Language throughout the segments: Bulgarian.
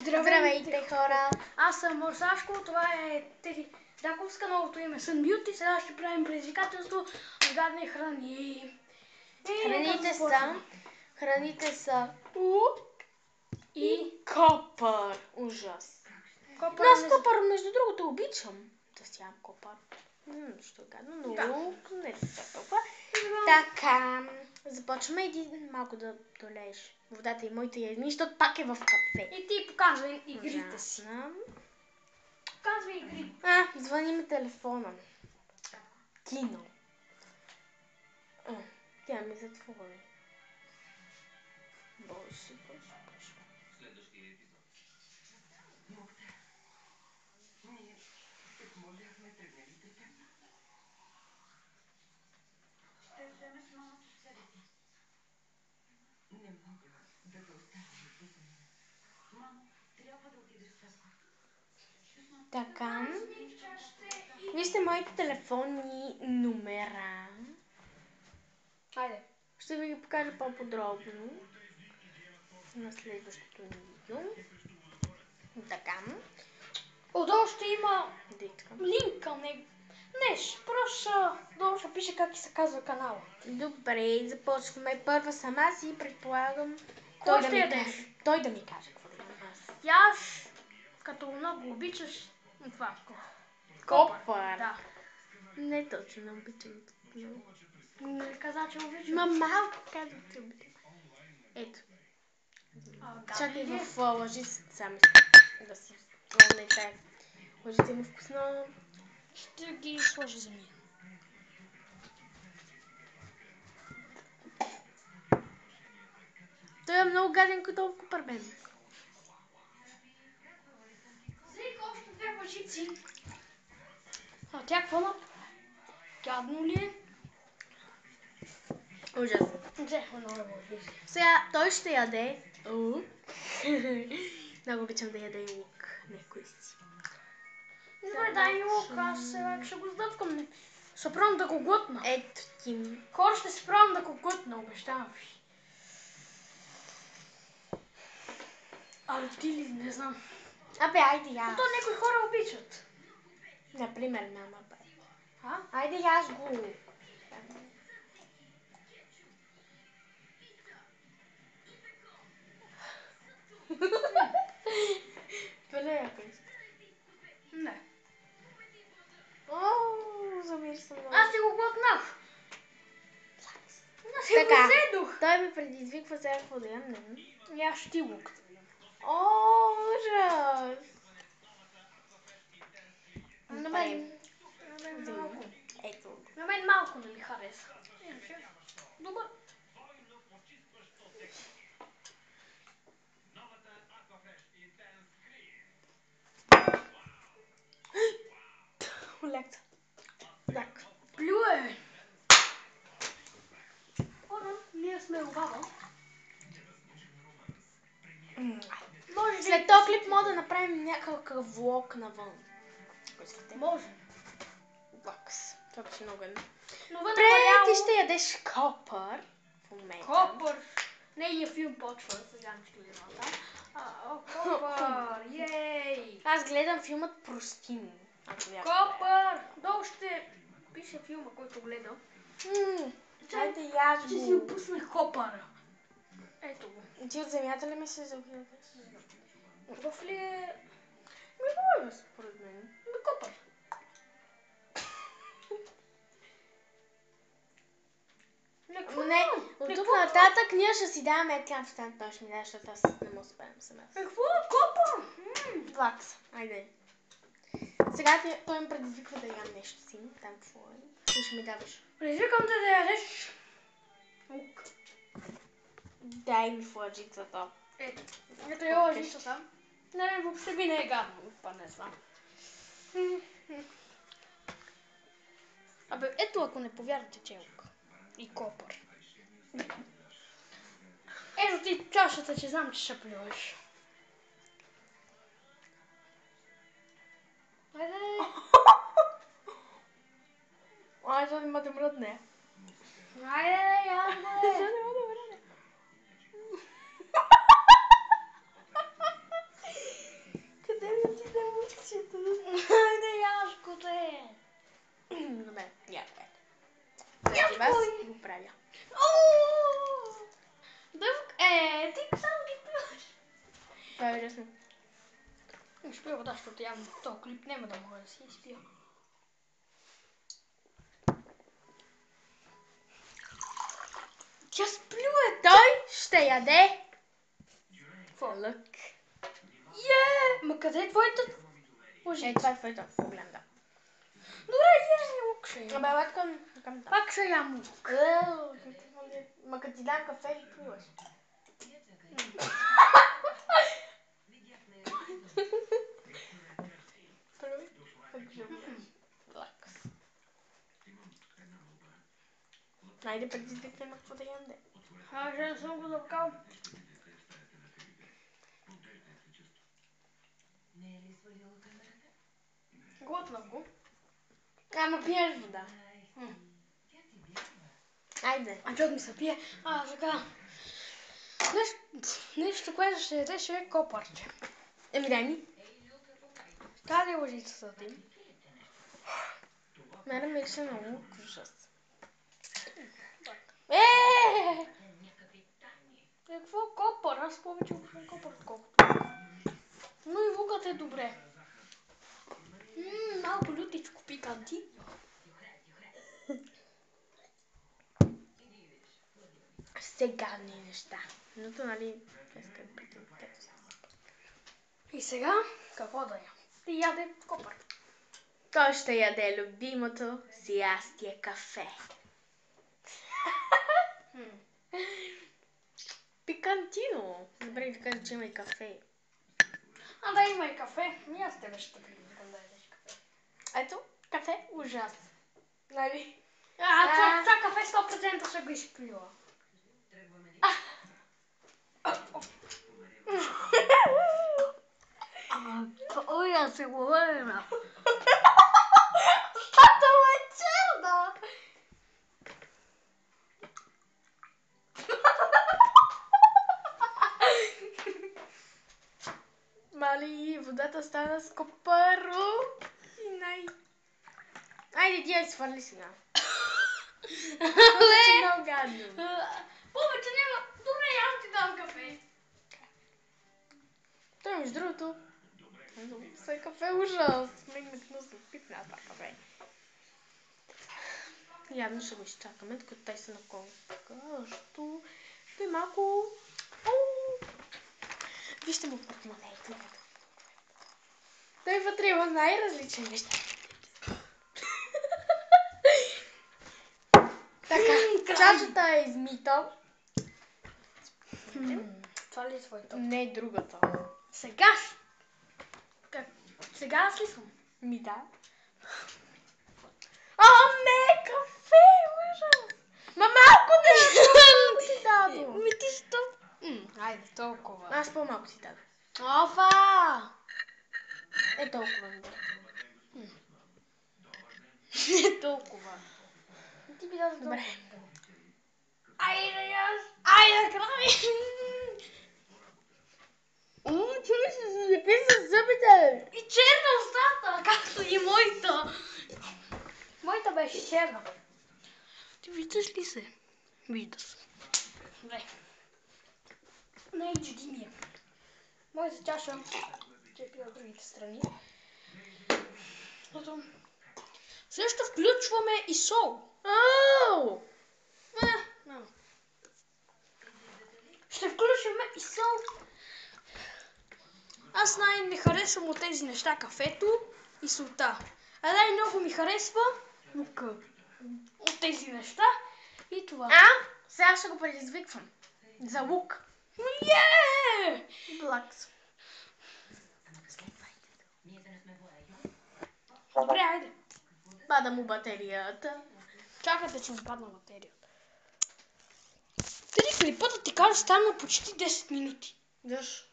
Здравейте, хора! Аз съм Марсашко, това е Тети Даковска, новото име Sun Beauty. Сега ще правим предизвикателство гадни храни. Храните са лук и копър. Ужас. Но аз копър, между другото, обичам да сям копър. Защо е гадно, но лук не е толкова. Така, започваме един малко да долееш водата и моите ядни, защото пак е в кафе. И ти показвай игрите си. Показвай игрите. Звъни ми телефона. Кино. Тя ми затвори. Боже. Следващия епизод. Мокта, ние как можехме тръгнали така? Ще вземеш мама с себе си. Не мога да те оставя напусена. Мамо, трябва да отидеш с татко. Така. Вижте моите телефонни номера. Хайде. Ще ви ги покажа по-подробно на следващото видео. Така. Отдолу ще има линк към него. Не, просто долу ще пише как се казва канала. Добре, започваме. Първа съм аз и предполагам Кой ще ядеш? Той да ми каже какво да ям аз. Яш, като много обичаш това. Копър. Да. Не точно, не обичам. Не каза, че обичаш. Ма малко казвам, че обичам. Ето. Чакай в лъжицата сами да си сложите. Лъжите ми вкусно. Ще ги сложа за мен. Той е много гаден като копър, бе. Взех още две лъжици. А тя какво направи? Гадно ли е? Ужас. Взехме много лъжици. Сега той ще яде лук. Много обичам да яде лук. Някой си. Добре, дай ми лук, аз сега ще го сдъвкам. Ще пробвам да го глътна. Ето ти. Хора, ще се пробвам да го глътна, обещавам ви. Ти ли? Не знам. Айде я. То някои хора обичат. Например, мама, бе. Айде яш го. Пъле яко е. Не. Замир съм много. Аз си го глътнах. Аз си го Така, взедох. той ме предизвиква сега какво да ям, не? Яш ти лук. Ужас! На мен малко. Ето. На мен малко не ми хареса. Добър. Лек. Плюе. Ние сме обава. След този клип може да направим някакъв влог навън. Може. Влакс. Това беше много едно. Добре, ти ще ядеш копър в момента. Копър. Нейният филм почва. Сега не ще гледам там. Копър. Ей! Аз гледам филмът Простим. Копър. Долу ще пише филма, който гледам. Хайде яш го. Ще си опуснах копъра. Ето го. Ти от земята ли мислиш да гледаш? Готов ли е? Говоря според мен. Копър. Не, от тук нататък ние ще си даваме еткан в стан, той ще ми даде, защото аз не мога да спрем сама. Какво? Копър? Влакс, айде. Сега той ми предизвиква да ям нещо си. Там какво е? Ти ще ми даваш. Предизвикам те да ядеш лук. Дай ми в лъжицата. Ето е лъжицата. Не, въобще ми не е гадно, па не знам. Ето ако не повярвате, че е лук. И копър. Ето ти чашата, че знам, че ще плюеш. Айде. Айде, няма да мръдне. Айде, ядме. Това е ужасно. Ще пия вода, защото явно в този клип няма да мога да си изпия. Тя сплюе! Той ще яде лък. Ма къде е твоята лъжица? Това е твоето. Погледам, да. Добре, лук ще ям. Абе, лад към там. Пак ще ям лук. Ма като ти дам кафе и плюваш. Лак. Найде преди да има какво да янде. Ще не съм го запкал. Не е ли свалила камерата? Глътна го. Ама пиеш вода. Тя ти вярва. Айде. А чот ми се пие. Така. Нещо, което ще ядеш е копърче. Еми дай ми. Тази е лъжицата ти. Мене ми е много ужас. Какво копър? Аз повече обичам копър, отколкото. Но и лукът е добре. Малко лютичко пиканти. Сега ни неща. Но то, нали, искам преди теб. И сега, какво да ям? Ти яде копър. Той ще яде любимото си ястие кафе. Пикантино. Забравих да кажа, че има и кафе. Да, има и кафе. И аз тебе ще предизвикам да ядеш кафе. Ето, кафе ужас. Нали? Това кафе 100% ще го изплюва. Тръгваме ли? Ой, аз се говоря. Стата му е черна. Мали, водата стана с копъро. И Айде, ти я свърли сега. Че много гадно. Повече няма. Добре, аз ти дам кафе. Той, между другото, все кафе е ужас. Мен ме гнусно пипна това кафе. Явно ще го изчакаме, докато той се наколи. Защо? Ще е малко... Вижте му портмонето. Той вътре има най-различни неща. Така, чашата е измита. Това ли е твоето? Не другата. Сега. Сега аз ли съм? Ми да. Не, кафе, ужас. Ма малко нещо ти дадо. Ти що? Айде, толкова. Аз по-малко си дадо. Офа! Е толкова. Не толкова. Ти би дадо добре. Айде, айде, крави! Чули се залепи с зъбите. И черна устата, както и моята. Моята беше черна. Ти виждаш ли се? Вижда се. Добре. Не HD ми е. Моята чаша чепи от другите страни. Също включваме и сол. Ще включваме и сол. Аз най-не харесвам от тези неща кафето и солта. А най-много ми харесва лука. От тези неща и това. Сега ще го предизвиквам. За лук. Блакс. Ние да не сме вояки. Добре, айде. Пада му батерията. Чакайте, че ми падна материята. Тези клипата ти кажа стана почти 10 минути. Защо?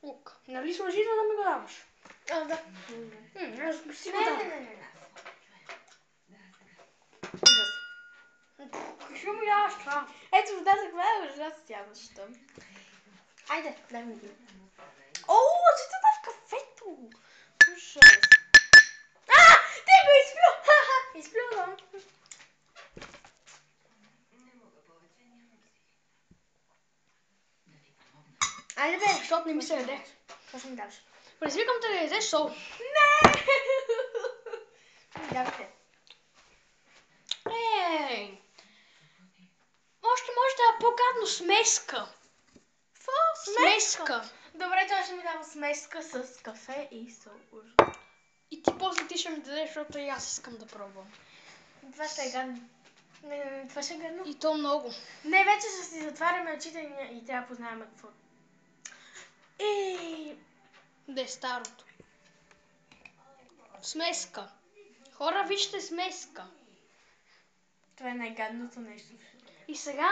Лук. Нали сложи да ми го даваш? Да. Аз си го дам. Не. Ужас. Какво ми даваш това? Ето водата, каква е ужас сядаща. Айде, дай ми ги. Чета в кафето. Ужас. Те го изплю. Изплювам. Не мога повече, нямам си. Да ти помогна. Айде бе, защото не ми се яде. Какво ще ми даваш? Предизвикам те да ядеш сол. Не! Давайте. Ей! Още може да е по-гадно смеска. Фу, Смеска. Добре, той ще ми дава смеска с кафе и сол. И ти после ти ще ми дадеш, защото и аз искам да пробвам. Това ще е гадно. Не, това ще е гадно. И то много. Не, вече ще си затваряме очите и трябва да познаем какво. Да е старото. Смеска. Хора, вижте смеска. Това е най-гадното нещо. И сега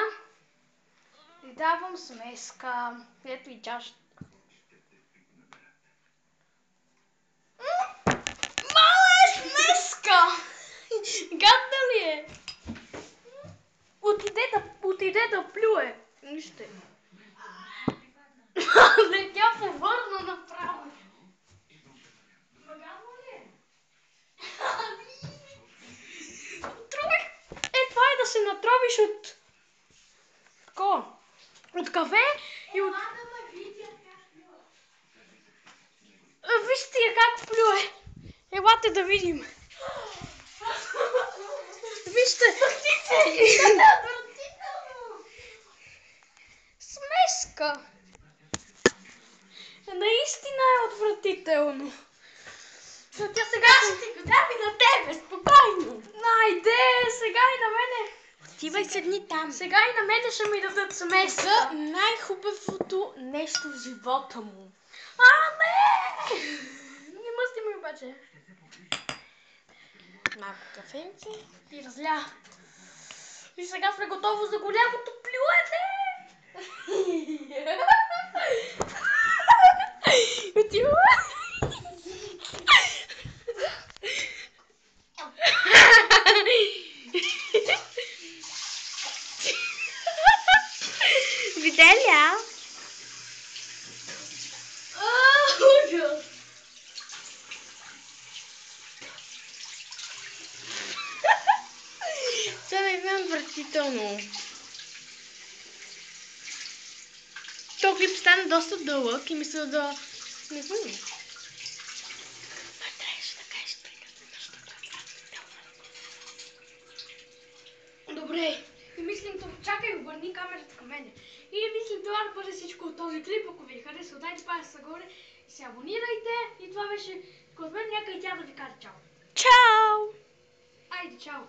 ви давам смеска. Ето и чашата. Мала е смеска! Гадна ли е? Отиде да плюе. Вижте. Не, тя повърна направо. Гадно ли е? Това е да се натровиш от такова. От кафе и от... Вижте я как плюе. Елате да видим. Вижте. Смеска. Наистина е отвратително. Тя сега ще ти го дам и на тебе, спокойно. Найде, сега и на мене. Отивай седни там. Сега и на мене ще ми дадат смеска. Най-хубавото нещо в живота му. Не! Не мъсти ми обаче. Малко кафенце. И разля. И сега сме готови за голямото плюене. Отива. Виделя? Ужас. Това е отвратително. Този клип стана доста дълъг и мисля да... Не знам. Трябваше да кажеш Добре. И мислим това. Чакай, обърни камерата към мене. И мислим това да бъде всичко от този клип. Ако ви хареса, дайте палец нагоре и се абонирайте. И това беше от мен. Някъде тя да ви каже чао. Чао! Айде, чао.